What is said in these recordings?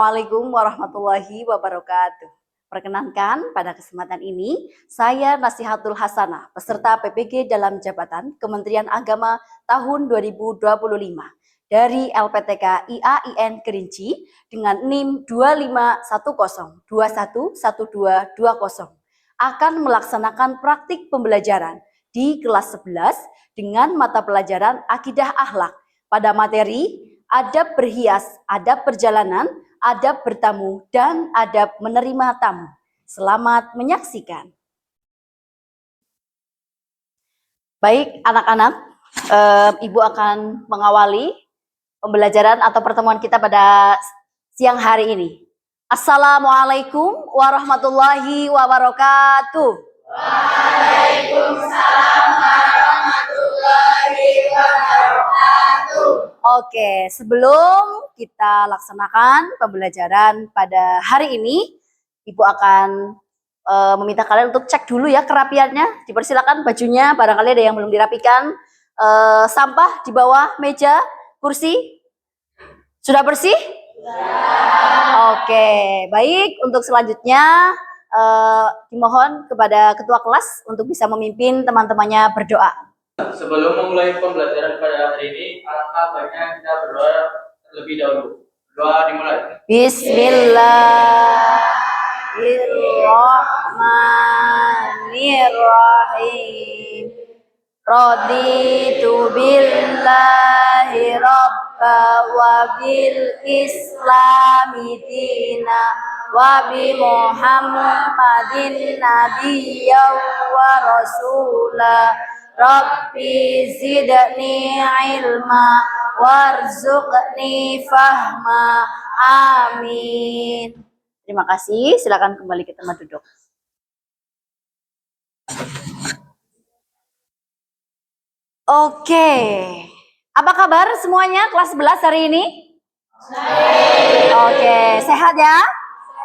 Assalamualaikum warahmatullahi wabarakatuh. Perkenankan, pada kesempatan ini, saya Nasihatul Hasanah, peserta PPG dalam jabatan Kementerian Agama tahun 2025 dari LPTK IAIN Kerinci dengan NIM 2510211220 akan melaksanakan praktik pembelajaran di kelas 11 dengan mata pelajaran Akidah Akhlak pada materi adab berhias, adab perjalanan, adab bertamu, dan adab menerima tamu. Selamat menyaksikan. Baik anak-anak, Ibu akan mengawali pembelajaran atau pertemuan kita pada siang hari ini. Assalamualaikum warahmatullahi wabarakatuh. Waalaikumsalam warahmatullahi wabarakatuh. Oke, sebelum kita laksanakan pembelajaran pada hari ini, Ibu akan meminta kalian untuk cek dulu ya kerapiannya. Dipersilakan bajunya, barangkali ada yang belum dirapikan. Sampah di bawah meja, kursi. Sudah bersih? Oke, baik. Untuk selanjutnya, dimohon kepada ketua kelas untuk bisa memimpin teman-temannya berdoa. Sebelum memulai pembelajaran pada hari ini, alangkah baiknya kita berdoa terlebih dahulu. Doa dimulai. Bismillahirrahmanirrahim. Raditu billahi rabba wa bil islami dina wa bi Muhammadin nabiyya wa rasula. Rabbi zidni ilma warzuqni fahma. Amin. Terima kasih. Silakan kembali ke tempat duduk. Oke. Apa kabar semuanya kelas 11 hari ini? Oke, sehat ya?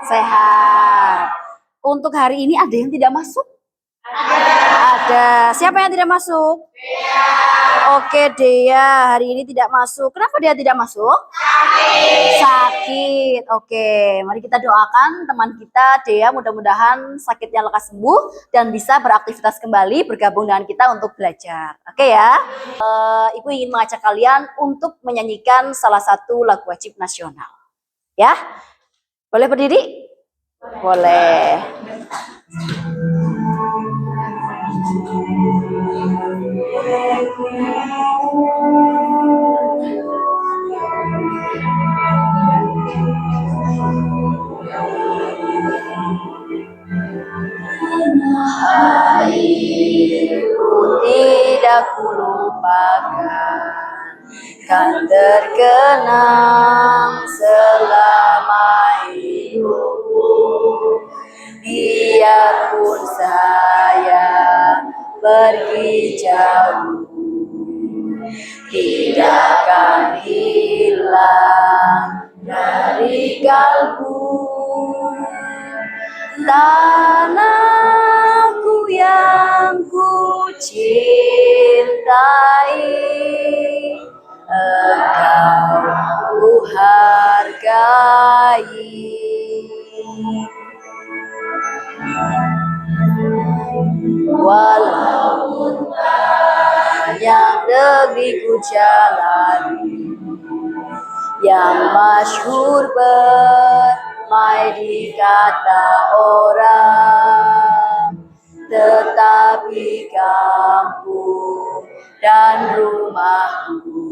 Sehat. Untuk hari ini ada yang tidak masuk? Ada. Siapa yang tidak masuk? Dea. Oke, Dea hari ini tidak masuk. Kenapa dia tidak masuk? Sakit. Oke, mari kita doakan teman kita Dea, mudah-mudahan sakitnya lekas sembuh dan bisa beraktivitas kembali bergabung dengan kita untuk belajar. Oke ya. Ibu ingin mengajak kalian untuk menyanyikan salah satu lagu wajib nasional. Ya. Boleh berdiri? Boleh. Tidak kulupakan, kan terkenang selama hidupku. Biarpun saya pergi jauh, tidak akan hilang dari kalbu. Tanahku yang ku cintai, engkau ku hargai. Walaupun banyak negeri ku jalani, yang masyhur bermain di kata orang, tetapi kampung dan rumahku,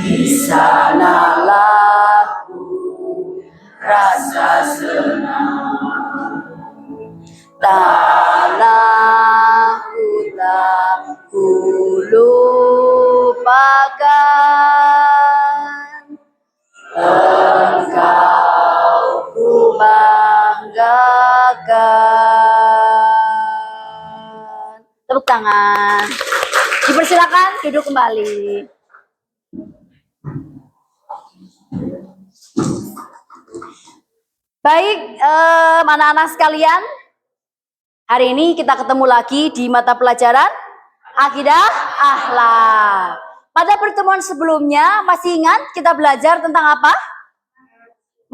di sanalah ku rasa senang. Tanahku tak ku lupakan, engkau ku banggakan. Tepuk tangan. Dipersilakan duduk kembali. Baik, anak-anak sekalian, hari ini kita ketemu lagi di mata pelajaran Akidah Akhlak. Pada pertemuan sebelumnya, masih ingat kita belajar tentang apa?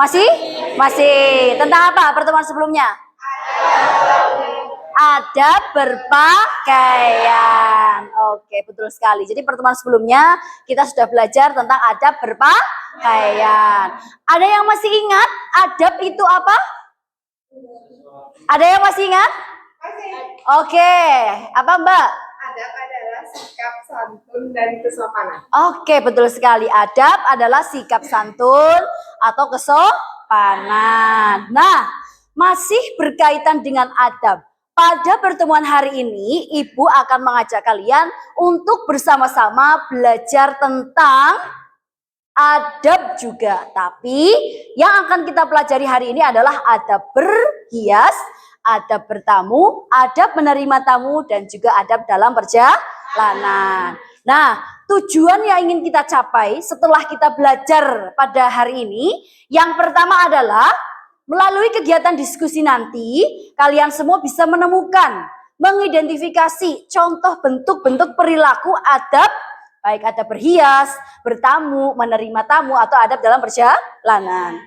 Masih? Masih. Tentang apa pertemuan sebelumnya? Adab berpakaian. Oke, betul sekali. Jadi pertemuan sebelumnya kita sudah belajar tentang adab berpakaian. Ada yang masih ingat adab itu apa? Ada yang masih ingat? Oke, apa Mbak? Adab adalah sikap santun dan kesopanan. Oke, betul sekali. Adab adalah sikap santun atau kesopanan. Nah, masih berkaitan dengan adab. Pada pertemuan hari ini, Ibu akan mengajak kalian untuk bersama-sama belajar tentang adab juga. Tapi yang akan kita pelajari hari ini adalah adab berhias, adab bertamu, adab menerima tamu, dan juga adab dalam perjalanan. Nah, tujuan yang ingin kita capai setelah kita belajar pada hari ini, yang pertama adalah melalui kegiatan diskusi nanti, kalian semua bisa menemukan, mengidentifikasi contoh bentuk-bentuk perilaku adab, baik adab berhias, bertamu, menerima tamu, atau adab dalam perjalanan.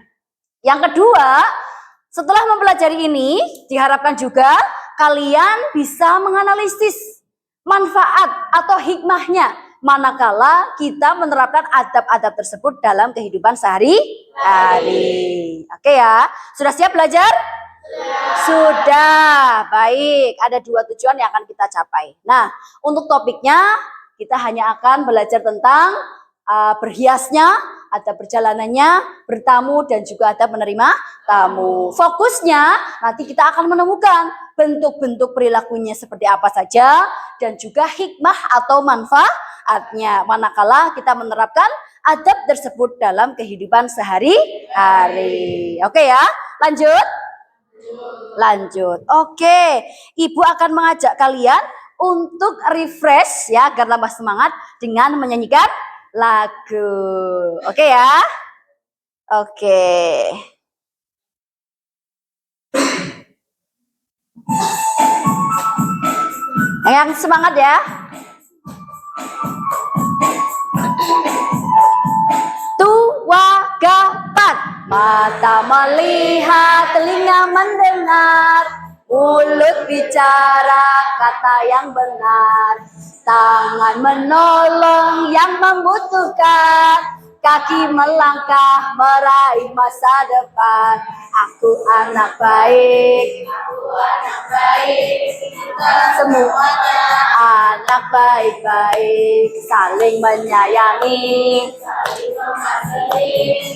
Yang kedua, setelah mempelajari ini, diharapkan juga kalian bisa menganalisis manfaat atau hikmahnya manakala kita menerapkan adab-adab tersebut dalam kehidupan sehari-hari. Oke ya, sudah siap belajar? Sudah. Baik, ada dua tujuan yang akan kita capai. Nah, untuk topiknya kita hanya akan belajar tentang berhiasnya, adab perjalanannya, bertamu, dan juga adab menerima tamu. Fokusnya nanti kita akan menemukan bentuk-bentuk perilakunya seperti apa saja, dan juga hikmah atau manfaatnya manakala kita menerapkan adab tersebut dalam kehidupan sehari-hari. Oke ya, lanjut. Lanjut. Oke, Ibu akan mengajak kalian untuk refresh ya agar tambah semangat dengan menyanyikan lagu. Oke ya. Oke. Yang semangat ya. Tua gapat, mata melihat, telinga mendengar, mulut bicara kata yang benar, tangan menolong yang membutuhkan, kaki melangkah meraih masa depan. Aku anak baik, semuanya anak baik-baik, saling menyayangi,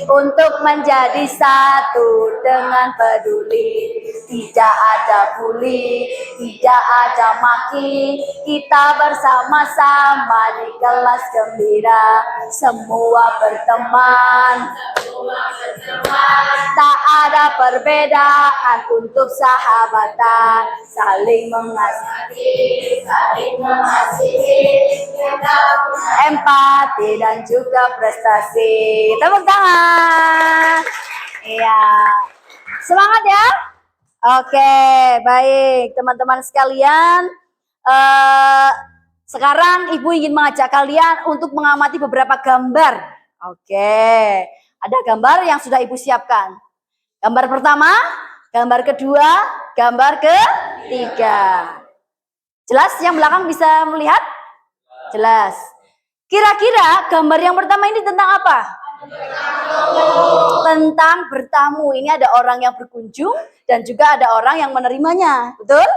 untuk menjadi satu dengan peduli. Tidak ada bully, tidak ada maki, kita bersama-sama di kelas gembira, semua berteman, tak ada perbedaan untuk sahabatan, saling mengasihi, empati dan juga prestasi. Tepuk tangan. Iya. Semangat ya. Oke, baik teman-teman sekalian. Sekarang Ibu ingin mengajak kalian untuk mengamati beberapa gambar. Oke, ada gambar yang sudah Ibu siapkan. Gambar pertama, gambar kedua, gambar ketiga. Jelas yang belakang bisa melihat? Jelas. Kira-kira gambar yang pertama ini tentang apa? Tentang bertamu. Ini ada orang yang berkunjung dan juga ada orang yang menerimanya. Betul?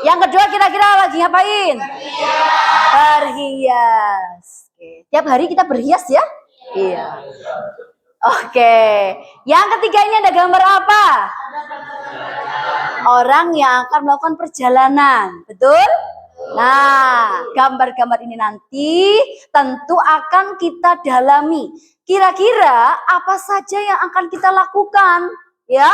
Yang kedua kira-kira lagi ngapain? Berhias. Oke. Tiap hari kita berhias ya? Iya. Oke. Yang ketiga ini ada gambar apa? Orang yang akan melakukan perjalanan. Betul? Nah, gambar-gambar ini nanti tentu akan kita dalami. Kira-kira apa saja yang akan kita lakukan, ya?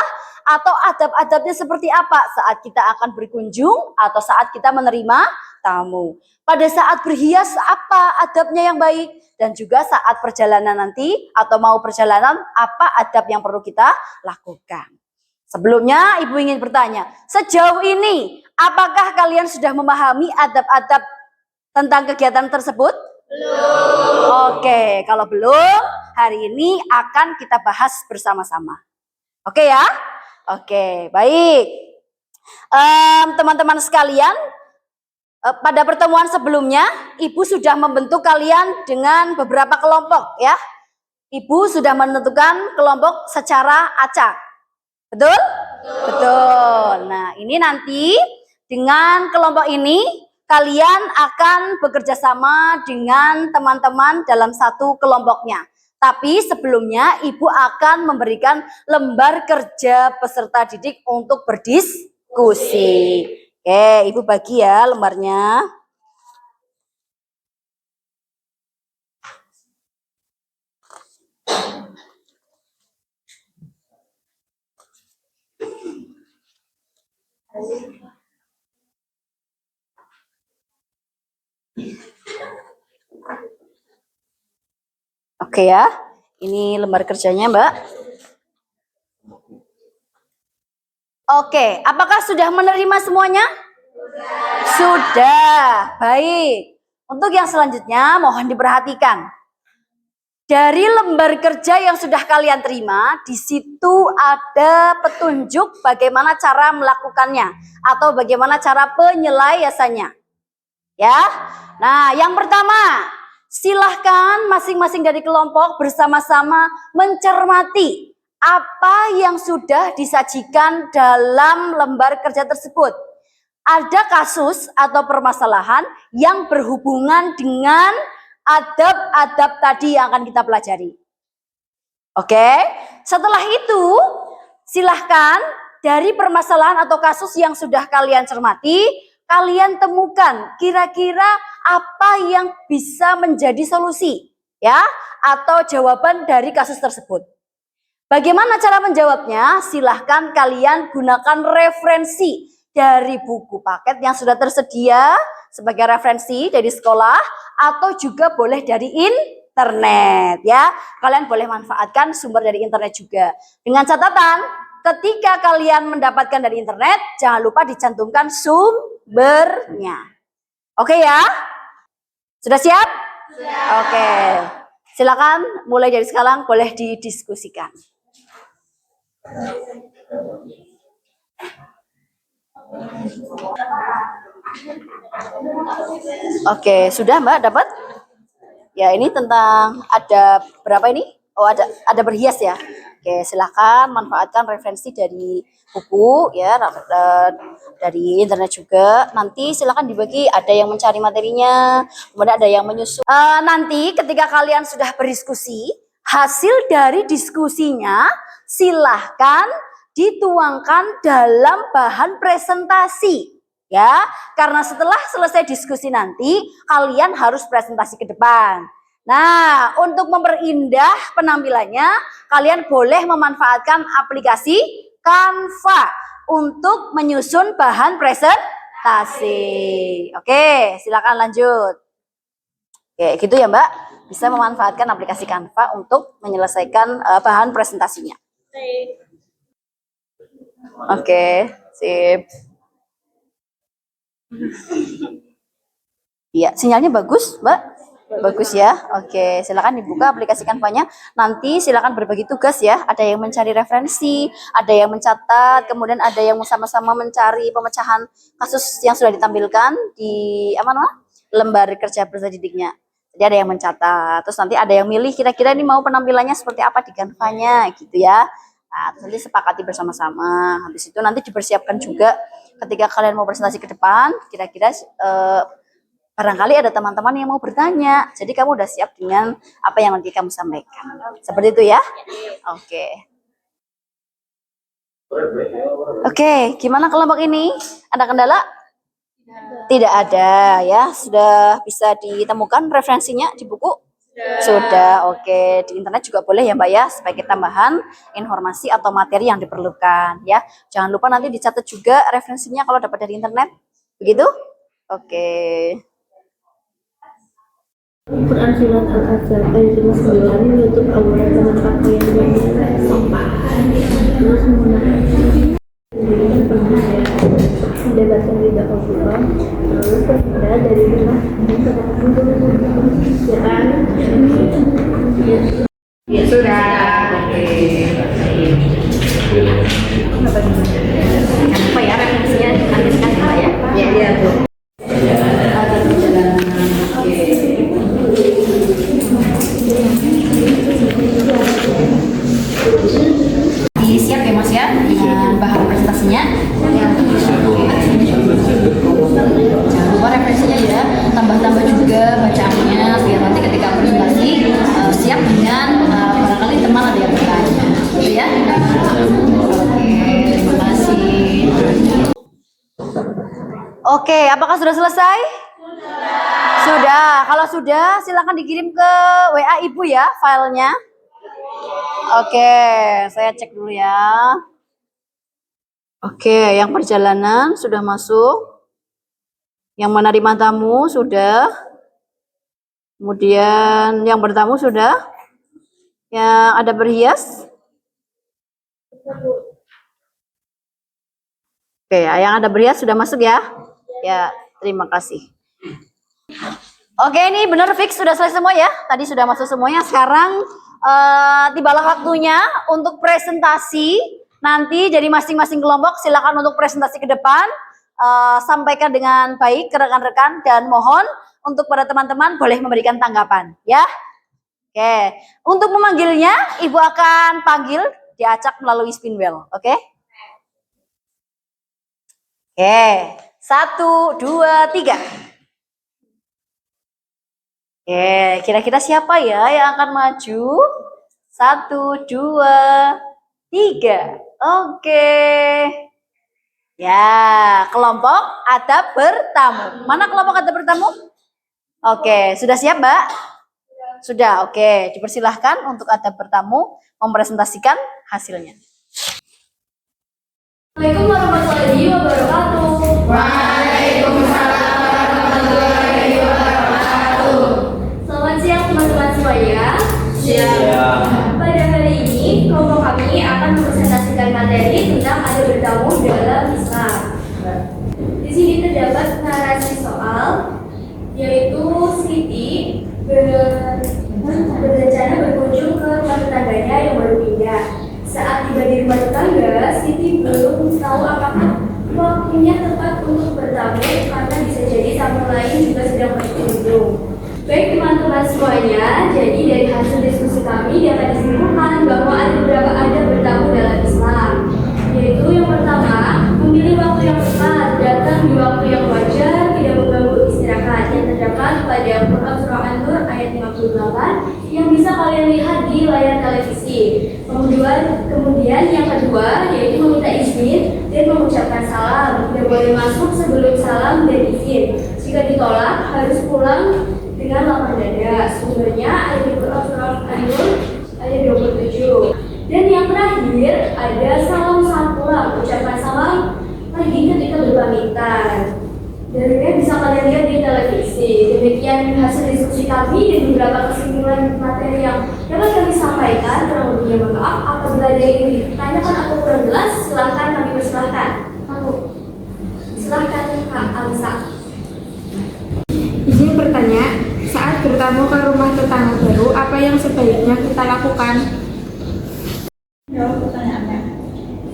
Atau adab-adabnya seperti apa saat kita akan berkunjung atau saat kita menerima tamu. Pada saat berhias apa adabnya yang baik, dan juga saat perjalanan nanti atau mau perjalanan apa adab yang perlu kita lakukan. Sebelumnya Ibu ingin bertanya, sejauh ini apakah kalian sudah memahami adab-adab tentang kegiatan tersebut? Belum. Oke, kalau belum, hari ini akan kita bahas bersama-sama. Oke ya? Oke, baik. Teman-teman sekalian, pada pertemuan sebelumnya, Ibu sudah membentuk kalian dengan beberapa kelompok ya. Ibu sudah menentukan kelompok secara acak. Betul? Betul. Nah, ini nanti dengan kelompok ini kalian akan bekerja sama dengan teman-teman dalam satu kelompoknya. Tapi sebelumnya Ibu akan memberikan lembar kerja peserta didik untuk berdiskusi. Oke, Ibu bagi ya lembarnya. Oke ya, ini lembar kerjanya Mbak. Oke, apakah sudah menerima semuanya? Sudah, baik. Untuk yang selanjutnya mohon diperhatikan. Dari lembar kerja yang sudah kalian terima, di situ ada petunjuk bagaimana cara melakukannya atau bagaimana cara penyelesaiannya. Ya. Nah, yang pertama, silahkan masing-masing dari kelompok bersama-sama mencermati apa yang sudah disajikan dalam lembar kerja tersebut. Ada kasus atau permasalahan yang berhubungan dengan adab-adab tadi yang akan kita pelajari. Oke, setelah itu silahkan dari permasalahan atau kasus yang sudah kalian cermati, kalian temukan kira-kira apa yang bisa menjadi solusi ya atau jawaban dari kasus tersebut. Bagaimana cara menjawabnya? Silahkan kalian gunakan referensi dari buku paket yang sudah tersedia sebagai referensi dari sekolah atau juga boleh dari internet ya. Kalian boleh manfaatkan sumber dari internet juga. Dengan catatan, ketika kalian mendapatkan dari internet, jangan lupa dicantumkan sumbernya. Oke ya? Sudah siap? Siap. Oke. Silakan mulai dari sekarang boleh didiskusikan. Oke, sudah Mbak dapat? Ya, ini tentang ada berapa ini? Oh, ada berhias ya. Oke, silakan manfaatkan referensi dari buku ya, dari internet juga. Nanti silakan dibagi, ada yang mencari materinya, kemudian ada yang menyusun. Nanti ketika kalian sudah berdiskusi, hasil dari diskusinya silahkan dituangkan dalam bahan presentasi. Ya, karena setelah selesai diskusi nanti, kalian harus presentasi ke depan. Nah, untuk memperindah penampilannya, kalian boleh memanfaatkan aplikasi Canva untuk menyusun bahan presentasi. Oke, silakan lanjut. Oke, gitu ya Mbak. Bisa memanfaatkan aplikasi Canva untuk menyelesaikan bahan presentasinya. Oke, sip. Iya, sinyalnya bagus, Mbak? Bagus ya. Oke, silakan dibuka aplikasi Canva-nya. Nanti silakan berbagi tugas ya. Ada yang mencari referensi, ada yang mencatat, kemudian ada yang sama-sama mencari pemecahan kasus yang sudah ditampilkan di lembar kerja peserta didiknya. Jadi ada yang mencatat, terus nanti ada yang milih kira-kira ini mau penampilannya seperti apa di Canva-nya gitu ya. Nah, terus nanti sepakati bersama-sama. Habis itu nanti dipersiapkan juga ketika kalian mau presentasi ke depan, kira-kira barangkali ada teman-teman yang mau bertanya. Jadi kamu udah siap dengan apa yang nanti kamu sampaikan. Seperti itu ya? Oke. Oke, gimana kelompok ini? Ada kendala? Tidak ada ya. Sudah bisa ditemukan referensinya di buku? Sudah, oke. Di internet juga boleh ya Mbak ya, sebagai tambahan informasi atau materi yang diperlukan ya. Jangan lupa nanti dicatat juga referensinya kalau dapat dari internet. Begitu? Oke. Quran Surat Al-Ahzab ayat 59 menutup aurat dengan pakaian yang sopan, terus menggunakan mendapatkan ridha Allah, terus berpindah dari rumah dan Sudah. Oke. Jangan lupa ya referensinya nanti sekali ya. Iya tuh. Ada perjalanan. Oke. Siap ya Mas ya dengan bahan presentasinya. Jangan lupa referensinya ya, tambah-tambah juga bacaannya biar nanti ketika presentasi siap dengan barangkali teman ada yang bertanya, gitu ya. Oke, terima kasih. Oke, apakah sudah selesai? Sudah. Kalau sudah, silakan dikirim ke WA Ibu ya filenya. Oke, saya cek dulu ya. Oke, yang perjalanan sudah masuk. Yang menerima tamu sudah. Kemudian yang bertamu sudah. Yang ada berhias. Oke, yang ada berhias sudah masuk ya. Ya, terima kasih. Oke, ini benar fix sudah selesai semua ya. Tadi sudah masuk semuanya. Sekarang tibalah waktunya untuk presentasi. Nanti jadi masing-masing kelompok silakan untuk presentasi ke depan. Sampaikan dengan baik ke rekan-rekan dan mohon untuk para teman-teman boleh memberikan tanggapan ya. Oke, untuk memanggilnya Ibu akan panggil diacak melalui spinwheel. Oke. Oke, 1, 2, 3. Oke, kira-kira siapa ya yang akan maju? 1, 2, 3. Oke. Ya, kelompok adab bertamu. Mana kelompok adab bertamu? Oke, sudah siap, Mbak? Sudah, oke. Dipersilahkan untuk adab bertamu mempresentasikan hasilnya. Assalamualaikum warahmatullahi wabarakatuh. Waalaikumsalam warahmatullahi wabarakatuh. Selamat siang teman-teman semuanya. Siap. Pada hari ini kelompok kami akan mempresentasikan materi tentang adab bertamu dalam Islam. Di sini terdapat narasi soal, yaitu Siti berencana berkunjung ke rumah tetangganya yang baru pindah. Saat tiba di rumah tetangga, Siti belum tahu apakah waktunya tepat untuk bertamu karena bisa jadi tamu lain juga sedang berkunjung. Baik teman-teman semuanya, jadi dari hasil diskusi kami dapat disimpulkan bahwa ada beberapa adab bertamu dalam Islam, yaitu yang pertama, memilih waktu yang tepat, datang di waktu yang wajar, tidak mengganggu istirahat yang terdapat pada Quran Surah An-Nur ayat 58 yang bisa kalian lihat di layar televisi. Kemudian yang kedua yaitu meminta izin dan mengucapkan salam. Tidak boleh masuk sebelum salam dan izin. Jika ditolak harus pulang dengan lapang dada. Sumbernya ada di Quran Surah An-Nur ayat 27. Dan yang terakhir ada salam saat pulang. Ucapan salam lagi ketika berpamitan. Dan bisa kalian lihat di televisi. Demikian hasil diskusi kami dan beberapa kesimpulan materi yang dapat kami sampaikan. Kurang lebihnya mohon maaf. Apabila ada yang ditanyakan atau kurang jelas, silahkan kami persilahkan. Silahkan Kak Alisa. Izin bertanya, saat bertamu ke rumah tetangga baru, apa yang sebaiknya kita lakukan? Jawab pertanyaannya.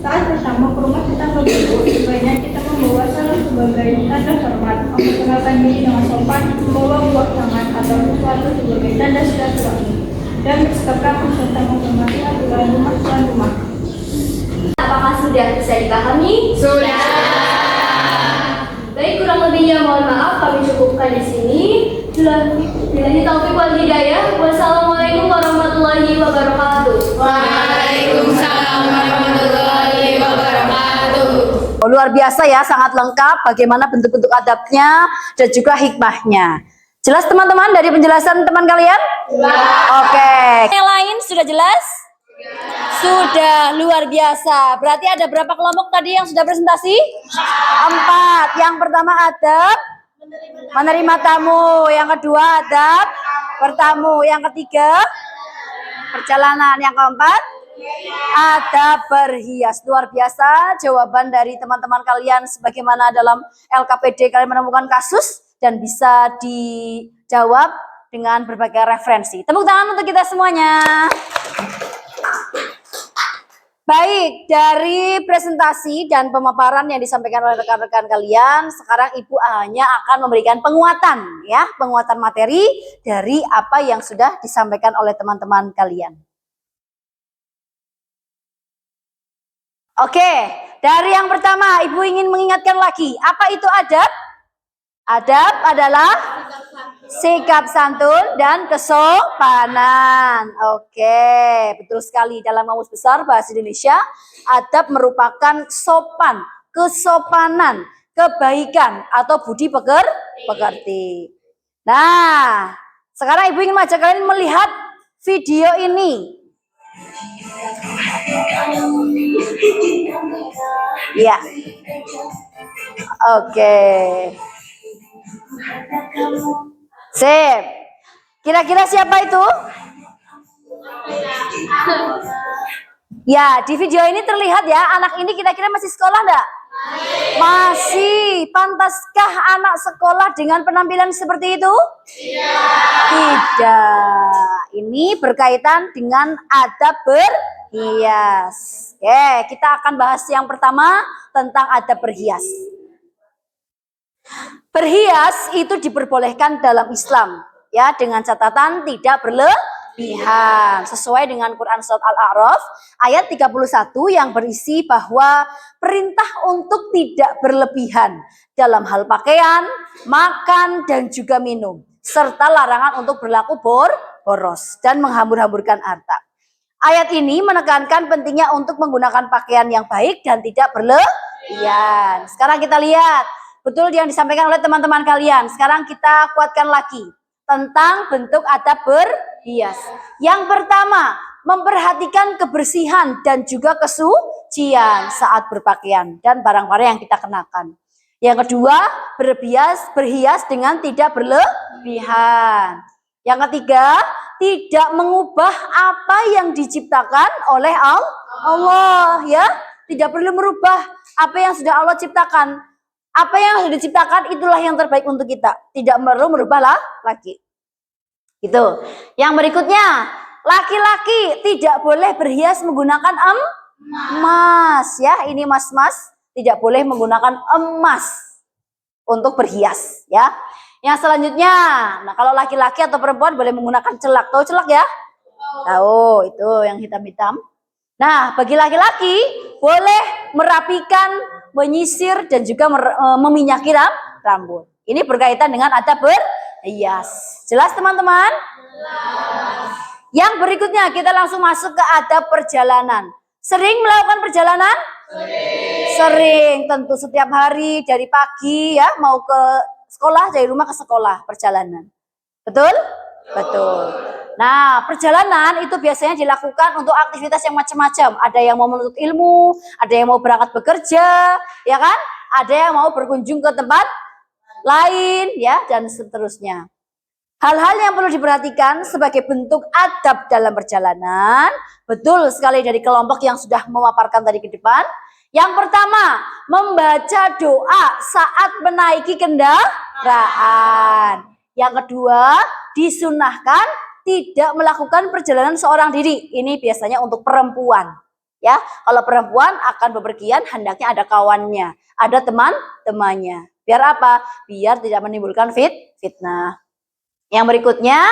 Saat bertamu ke rumah tetangga baru, sebaiknya kita membawa salam sebagai tanda hormat, memperkenalkan diri dengan sopan, membawa buah tangan atau sesuatu sebagai tanda silaturahmi, dan bersikap serta menghormati aturan rumah tuan rumah. Apakah sudah bisa dipahami? Sudah. Baik, kurang lebihnya mohon maaf kami cukupkan di sini. Billahi taufiq wal hidayah. Wassalamualaikum warahmatullahi wabarakatuh. Waalaikumsalam warahmatullahi wabarakatuh. Oh, luar biasa ya, sangat lengkap bagaimana bentuk-bentuk adabnya dan juga hikmahnya. Jelas teman-teman dari penjelasan teman kalian? Oke. Yang lain sudah jelas? Sudah, luar biasa. Berarti ada berapa kelompok tadi yang sudah presentasi? 4. Yang pertama adab menerima tamu. Yang kedua adab bertamu. Yang ketiga perjalanan. Yang keempat adab berhias. Luar biasa jawaban dari teman-teman kalian sebagaimana dalam LKPD kalian menemukan kasus dan bisa dijawab dengan berbagai referensi. Tepuk tangan untuk kita semuanya. Baik, dari presentasi dan pemaparan yang disampaikan oleh rekan-rekan kalian, sekarang Ibu hanya akan memberikan penguatan ya, penguatan materi dari apa yang sudah disampaikan oleh teman-teman kalian. Oke, dari yang pertama Ibu ingin mengingatkan lagi, apa itu adab? Adab adalah sikap santun dan kesopanan. Oke, betul sekali. Dalam Kamus Besar Bahasa Indonesia, adab merupakan sopan, kesopanan, kebaikan atau budi pekerti. Nah, sekarang Ibu ingin mengajak kalian melihat video ini. Ya. Oke. Sip. Kira-kira siapa itu? Ya, di video ini terlihat ya, anak ini kira-kira masih sekolah enggak? Masih. Pantaskah anak sekolah dengan penampilan seperti itu? Tidak. Ini berkaitan dengan adab berhias. Oke, kita akan bahas yang pertama tentang adab berhias. Berhias itu diperbolehkan dalam Islam ya, dengan catatan tidak berlebihan sesuai dengan Quran surat Al-A'raf ayat 31 yang berisi bahwa perintah untuk tidak berlebihan dalam hal pakaian, makan dan juga minum, serta larangan untuk berlaku boros dan menghambur-hamburkan harta. Ayat ini menekankan pentingnya untuk menggunakan pakaian yang baik dan tidak berlebihan. Sekarang kita lihat betul yang disampaikan oleh teman-teman kalian. Sekarang kita kuatkan lagi tentang bentuk adab berhias. Yang pertama, memperhatikan kebersihan dan juga kesucian saat berpakaian dan barang-barang yang kita kenakan. Yang kedua, berhias dengan tidak berlebihan. Yang ketiga, tidak mengubah apa yang diciptakan oleh Allah ya. Tidak perlu merubah apa yang sudah Allah ciptakan. Apa yang sudah diciptakan itulah yang terbaik untuk kita. Tidak perlu merubah lagi. Gitu. Yang berikutnya, laki-laki tidak boleh berhias menggunakan emas ya. Ini mas-mas tidak boleh menggunakan emas untuk berhias ya. Yang selanjutnya, nah kalau laki-laki atau perempuan boleh menggunakan celak. Tahu celak ya? Tahu, itu yang hitam-hitam. Nah, bagi laki-laki boleh merapikan, menyisir dan juga meminyaki rambut. Ini berkaitan dengan adab berhias. Jelas teman-teman? Yang berikutnya kita langsung masuk ke adab perjalanan. Sering melakukan perjalanan? Sering. Tentu setiap hari dari pagi ya mau ke sekolah, dari rumah ke sekolah perjalanan. Betul? Betul. Nah, perjalanan itu biasanya dilakukan untuk aktivitas yang macam-macam. Ada yang mau menuntut ilmu, ada yang mau berangkat bekerja, ya kan? Ada yang mau berkunjung ke tempat lain, ya, dan seterusnya. Hal-hal yang perlu diperhatikan sebagai bentuk adab dalam perjalanan, betul sekali dari kelompok yang sudah memaparkan tadi ke depan. Yang pertama, membaca doa saat menaiki kendaraan. Yang kedua, disunahkan tidak melakukan perjalanan seorang diri. Ini biasanya untuk perempuan. Ya, kalau perempuan akan bepergian hendaknya ada kawannya, ada teman-temannya. Biar apa? Biar tidak menimbulkan fitnah. Yang berikutnya,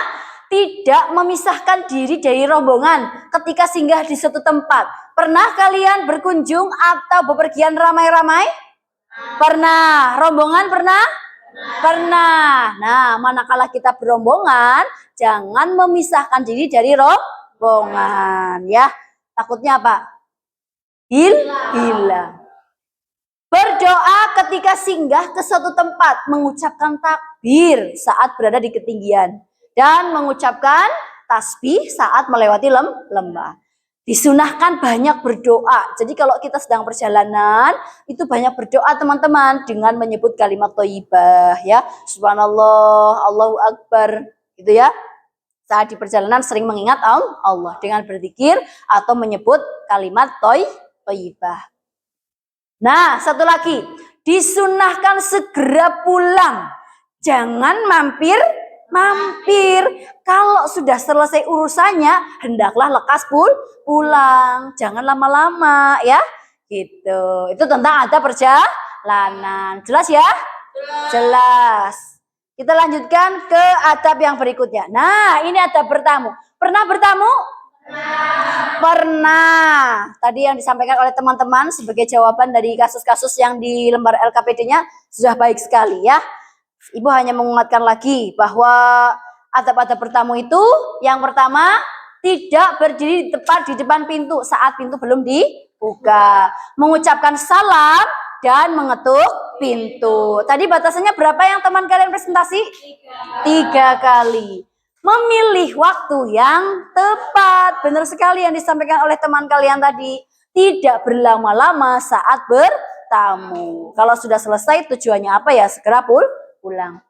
tidak memisahkan diri dari rombongan ketika singgah di suatu tempat. Pernah kalian berkunjung atau bepergian ramai-ramai? Pernah. Rombongan pernah? Pernah. Nah, manakala kita berombongan, jangan memisahkan diri dari rombongan, ya. Takutnya apa? Hilang. Berdoa ketika singgah ke suatu tempat, mengucapkan takbir saat berada di ketinggian dan mengucapkan tasbih saat melewati lembah. Disunahkan banyak berdoa. Jadi kalau kita sedang perjalanan, itu banyak berdoa teman-teman dengan menyebut kalimat thayyibah ya. Subhanallah, Allahu Akbar, gitu ya. Saat di perjalanan sering mengingat Allah dengan berzikir atau menyebut kalimat thayyibah. Nah, satu lagi, disunahkan segera pulang. Jangan mampir mampir. Kalau sudah selesai urusannya, hendaklah lekas pulang. Jangan lama-lama ya. Gitu. Itu tentang adab perjalanan. Jelas ya? Jelas. Kita lanjutkan ke adab yang berikutnya. Nah, ini adab bertamu. Pernah bertamu? Pernah. Tadi yang disampaikan oleh teman-teman sebagai jawaban dari kasus-kasus yang di lembar LKPD-nya sudah baik sekali ya. Ibu hanya mengingatkan lagi bahwa adab-adab bertamu itu yang pertama tidak berdiri tepat di depan pintu saat pintu belum dibuka. Mengucapkan salam dan mengetuk pintu. Tadi batasannya berapa yang teman kalian presentasi? 3 kali. Memilih waktu yang tepat. Benar sekali yang disampaikan oleh teman kalian tadi. Tidak berlama-lama saat bertamu. Kalau sudah selesai tujuannya apa ya? Segera pulang.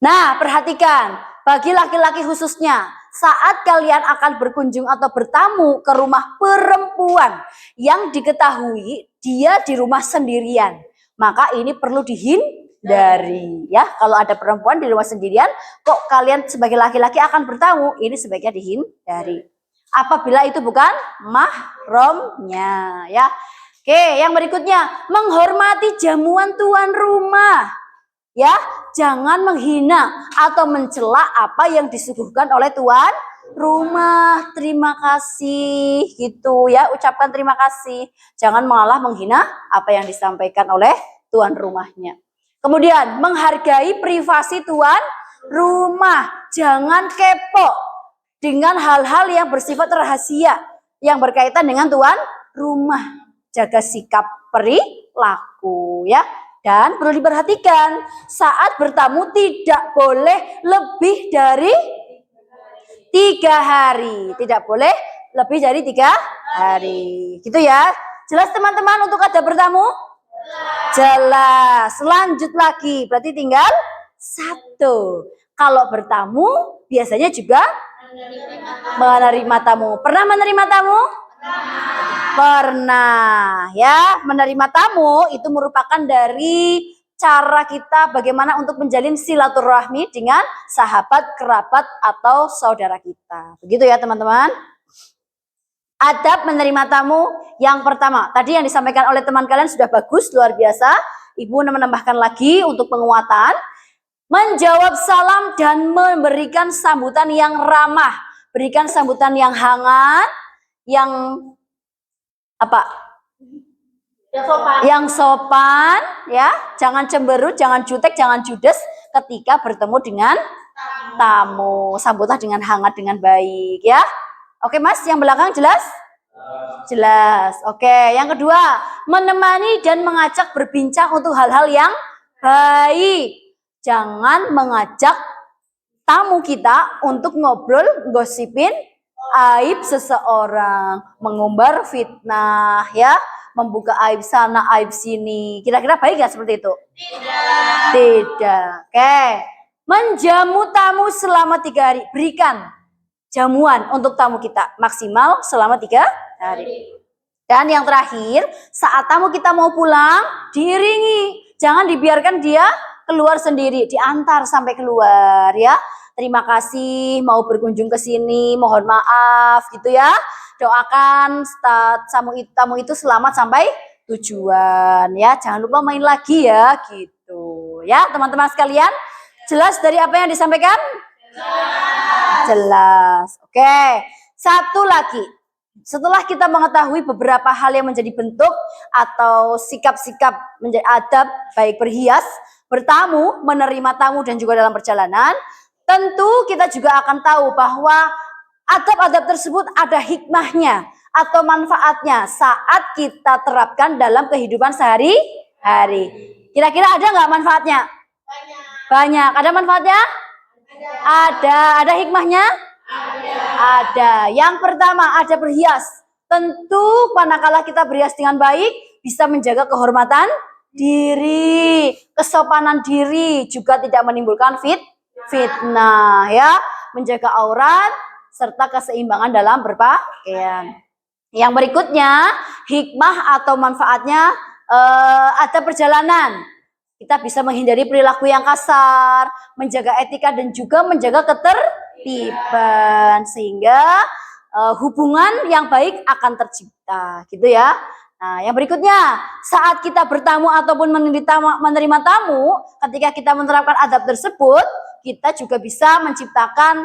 Nah, perhatikan. Bagi laki-laki khususnya, saat kalian akan berkunjung atau bertamu ke rumah perempuan yang diketahui dia di rumah sendirian, maka ini perlu dihindari ya. Kalau ada perempuan di rumah sendirian, kok kalian sebagai laki-laki akan bertamu, ini sebaiknya dihindari. Apabila itu bukan mahramnya ya. Oke, yang berikutnya, menghormati jamuan tuan rumah. Ya, jangan menghina atau mencela apa yang disuguhkan oleh tuan rumah. Terima kasih gitu ya, ucapkan terima kasih. Jangan malah menghina apa yang disampaikan oleh tuan rumahnya. Kemudian menghargai privasi tuan rumah. Jangan kepo dengan hal-hal yang bersifat rahasia yang berkaitan dengan tuan rumah. Jaga sikap perilaku ya. Dan perlu diperhatikan, saat bertamu tidak boleh lebih dari 3 hari. Tidak boleh lebih dari 3 hari. Gitu ya. Jelas teman-teman untuk adab bertamu? Jelas. Lanjut lagi. Berarti tinggal 1. Kalau bertamu biasanya juga menerima tamu. Pernah menerima tamu? Pernah ya. Menerima tamu itu merupakan dari cara kita bagaimana untuk menjalin silaturahmi dengan sahabat, kerabat atau saudara kita. Begitu ya teman-teman. Adab menerima tamu yang pertama. Tadi yang disampaikan oleh teman kalian sudah bagus, luar biasa. Ibu menambahkan lagi untuk penguatan. Menjawab salam dan memberikan sambutan yang ramah. Berikan sambutan yang hangat, yang apa? Yang sopan ya. Jangan cemberut, jangan jutek, jangan judes ketika bertemu dengan tamu. Sambutlah dengan hangat, dengan baik ya. Oke Mas, yang belakang jelas? Jelas. Oke, yang kedua, menemani dan mengajak berbincang untuk hal-hal yang baik. Jangan mengajak tamu kita untuk ngobrol, gosipin aib seseorang, mengumbar fitnah ya, membuka aib sana, aib sini. Kira-kira baik gak seperti itu? Tidak. Oke. Menjamu tamu selama 3 hari. Berikan jamuan untuk tamu kita maksimal selama 3 hari. Dan yang terakhir, saat tamu kita mau pulang, diiringi. Jangan dibiarkan dia keluar sendiri, diantar sampai keluar ya. Terima kasih mau berkunjung ke sini, mohon maaf gitu ya. Doakan tamu itu selamat sampai tujuan ya. Jangan lupa main lagi ya gitu. Ya, teman-teman sekalian, jelas dari apa yang disampaikan? Jelas. Oke. Satu lagi. Setelah kita mengetahui beberapa hal yang menjadi bentuk atau sikap-sikap menjadi adab baik berhias, bertamu, menerima tamu dan juga dalam perjalanan, tentu kita juga akan tahu bahwa adab-adab tersebut ada hikmahnya atau manfaatnya saat kita terapkan dalam kehidupan sehari-hari. Kira-kira ada nggak manfaatnya? Banyak. Ada manfaatnya? Ada. Ada hikmahnya? Ada. Yang pertama, ada berhias. Tentu manakala kita berhias dengan baik, bisa menjaga kehormatan diri, kesopanan diri, juga tidak menimbulkan fitnah ya, menjaga aurat serta keseimbangan dalam berpakaian. Yang berikutnya, hikmah atau manfaatnya ada perjalanan. kita bisa menghindari perilaku yang kasar, menjaga etika dan juga menjaga ketertiban sehingga hubungan yang baik akan tercipta, gitu ya. Nah, yang berikutnya, saat kita bertamu ataupun menerima tamu, ketika kita menerapkan adab tersebut, kita juga bisa menciptakan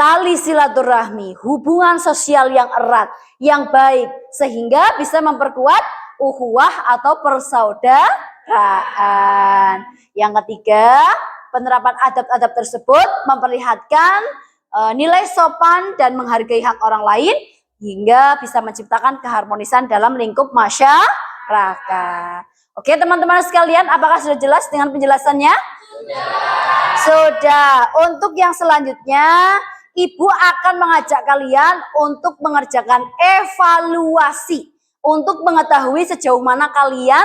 tali silaturahmi, hubungan sosial yang erat, yang baik, sehingga bisa memperkuat ukhuwah atau persaudaraan. Yang ketiga, penerapan adab-adab tersebut memperlihatkan nilai sopan dan menghargai hak orang lain hingga bisa menciptakan keharmonisan dalam lingkup masyarakat. Oke, teman-teman sekalian, apakah sudah jelas dengan penjelasannya? Sudah. Untuk yang selanjutnya, Ibu akan mengajak kalian untuk mengerjakan evaluasi untuk mengetahui sejauh mana kalian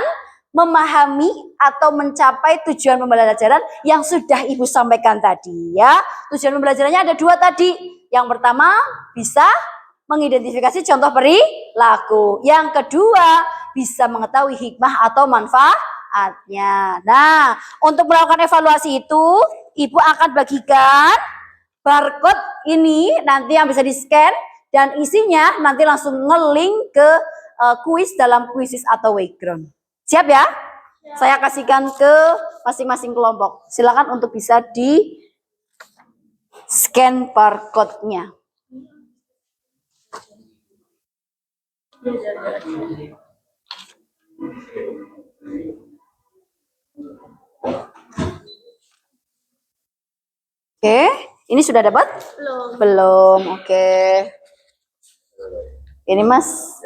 memahami atau mencapai tujuan pembelajaran yang sudah Ibu sampaikan tadi ya. Tujuan pembelajarannya ada 2 tadi. Yang pertama, bisa mengidentifikasi contoh perilaku. Yang kedua, bisa mengetahui hikmah atau manfaatnya. Nah, untuk melakukan evaluasi itu, Ibu akan bagikan barcode ini nanti yang bisa di-scan dan isinya nanti langsung nge-link ke kuis dalam kuisis atau background. Siap ya? Saya kasihkan ke masing-masing kelompok. Silakan untuk bisa di-scan barcode-nya. Oke, ini sudah dapat? Belum, oke. Ini Mas.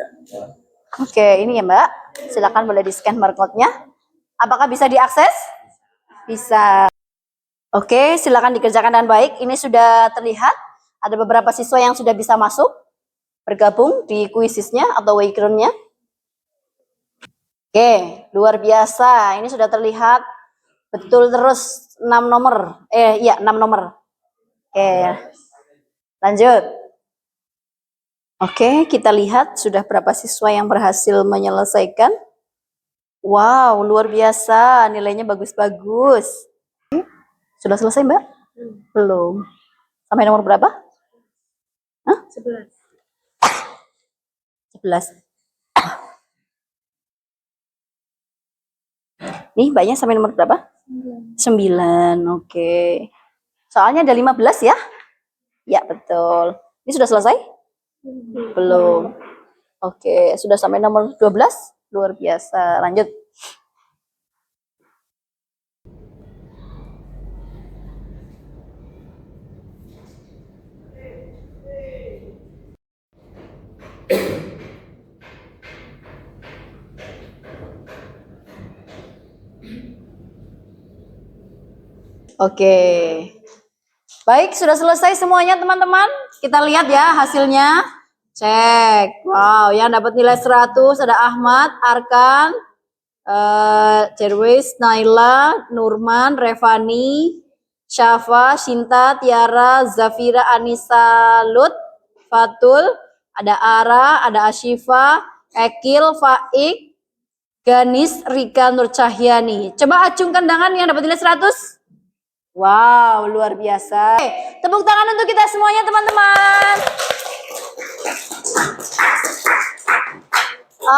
Oke, ini ya Mbak. Silakan boleh di-scan barcode-nya. Apakah bisa diakses? Bisa. Oke, silakan dikerjakan dengan baik. Ini sudah terlihat. Ada beberapa siswa yang sudah bisa masuk, bergabung di kuisisnya atau wayground-nya. Oke, luar biasa. Ini sudah terlihat. Betul terus 6 nomor. 6 nomor. Oke, lanjut. Oke, kita lihat sudah berapa siswa yang berhasil menyelesaikan. Wow, luar biasa. Nilainya bagus-bagus. Sudah selesai, Mbak? Belum. Sampai nomor berapa? 11. 11. Nih, Mbaknya sampai nomor berapa? 9. Oke. Soalnya ada 15 ya? Ya, betul. Ini sudah selesai? Belum. Oke, sudah sampai nomor 12? Luar biasa. Lanjut. Oke. Baik, sudah selesai semuanya teman-teman. Kita lihat ya hasilnya. Cek. Wow, yang dapat nilai 100 ada Ahmad, Arkan, Jerwis, Naila, Nurman, Revani, Syafa, Sinta, Tiara, Zafira, Anissa, Lut, Fatul, ada Ara, ada Ashifa, Ekil, Faik, Ganis, Rika, Nur Cahyani. Coba acungkan tangan yang dapat nilai 100. Wow, luar biasa. Tepuk tangan untuk kita semuanya teman-teman.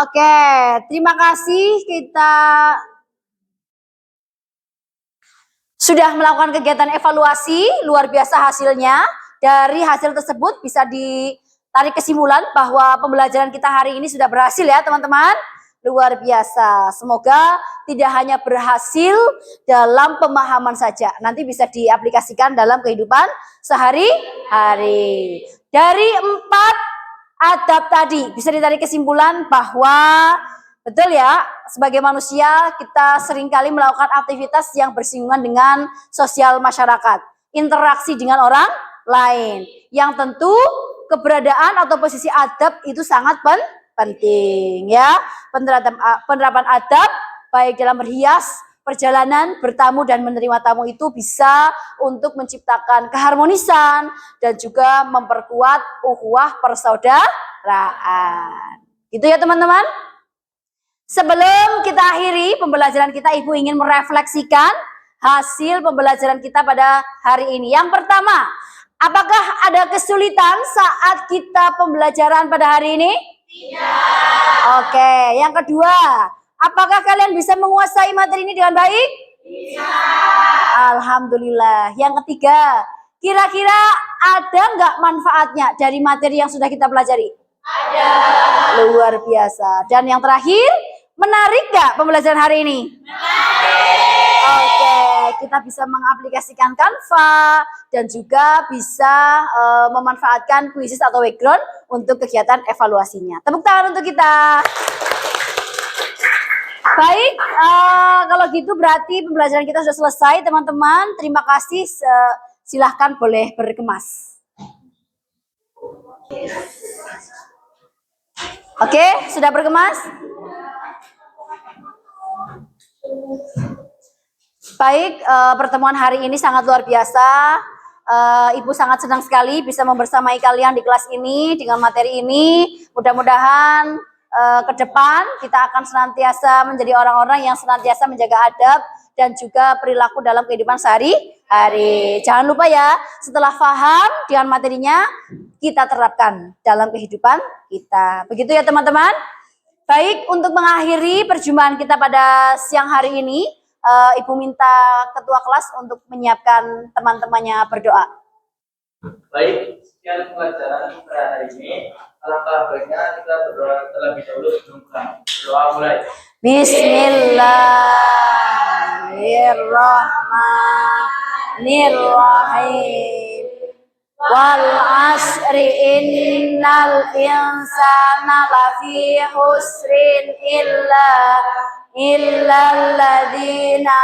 Oke, terima kasih kita sudah melakukan kegiatan evaluasi, luar biasa hasilnya. Dari hasil tersebut bisa ditarik kesimpulan bahwa pembelajaran kita hari ini sudah berhasil ya teman-teman. Luar biasa. Semoga tidak hanya berhasil dalam pemahaman saja. Nanti bisa diaplikasikan dalam kehidupan sehari-hari. Dari 4 adab tadi bisa ditarik kesimpulan bahwa betul ya, sebagai manusia kita seringkali melakukan aktivitas yang bersinggungan dengan sosial masyarakat. Interaksi dengan orang lain. Yang tentu keberadaan atau posisi adab itu sangat penting ya. Penerapan adab baik dalam berhias, perjalanan, bertamu dan menerima tamu itu bisa untuk menciptakan keharmonisan dan juga memperkuat ukhuwah persaudaraan. Gitu ya teman-teman. Sebelum kita akhiri pembelajaran kita, Ibu ingin merefleksikan hasil pembelajaran kita pada hari ini. Yang pertama, apakah ada kesulitan saat kita pembelajaran pada hari ini? Tidak. Oke, yang kedua, apakah kalian bisa menguasai materi ini dengan baik? Bisa. Alhamdulillah. Yang ketiga, kira-kira ada nggak manfaatnya dari materi yang sudah kita pelajari? Ada. Luar biasa. Dan yang terakhir, menarik nggak pembelajaran hari ini? Menarik. Oke, kita bisa mengaplikasikan Canva dan juga bisa memanfaatkan quizzes atau background untuk kegiatan evaluasinya. Tepuk tangan untuk kita. Baik, kalau gitu berarti pembelajaran kita sudah selesai, teman-teman. Terima kasih. Silahkan boleh berkemas. Oke, sudah berkemas? Baik, pertemuan hari ini sangat luar biasa. Ibu sangat senang sekali bisa membersamai kalian di kelas ini dengan materi ini. Mudah-mudahan ke depan kita akan senantiasa menjadi orang-orang yang senantiasa menjaga adab dan juga perilaku dalam kehidupan sehari-hari. Jangan lupa ya, setelah paham dengan materinya, kita terapkan dalam kehidupan kita. Begitu ya teman-teman. Baik, untuk mengakhiri perjumpaan kita pada siang hari ini, Ibu minta ketua kelas untuk menyiapkan teman-temannya berdoa. Baik, sekian pelajaran pada hari ini. Alangkah baiknya kita berdoa terlebih dahulu sebelum pulang. Berdoa mulai. Bismillahirrahmanirrahim. Wal asri innal insana lafi husrin illal ladzina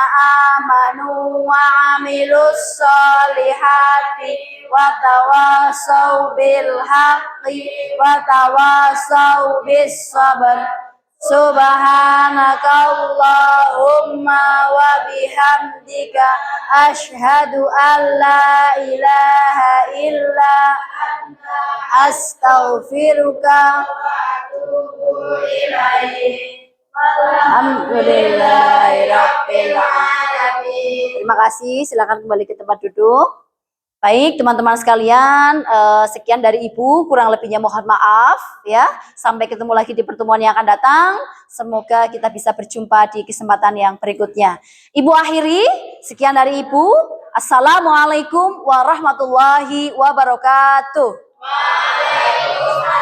amanu wa amilus solihati wa tawasaw bil haqqi wa tawasaw bis sabr. Subhanakallahumma wa bihamdika asyhadu an la ilaha illa anta astaghfiruka wa atubu ilaik. Alhamdulillahirabbil alamin. Terima kasih, silakan kembali ke tempat duduk. Baik teman-teman sekalian, sekian dari Ibu, kurang lebihnya mohon maaf ya. Sampai ketemu lagi di pertemuan yang akan datang. Semoga kita bisa berjumpa di kesempatan yang berikutnya. Ibu akhiri, sekian dari Ibu. Assalamualaikum warahmatullahi wabarakatuh. Waalaikumsalam.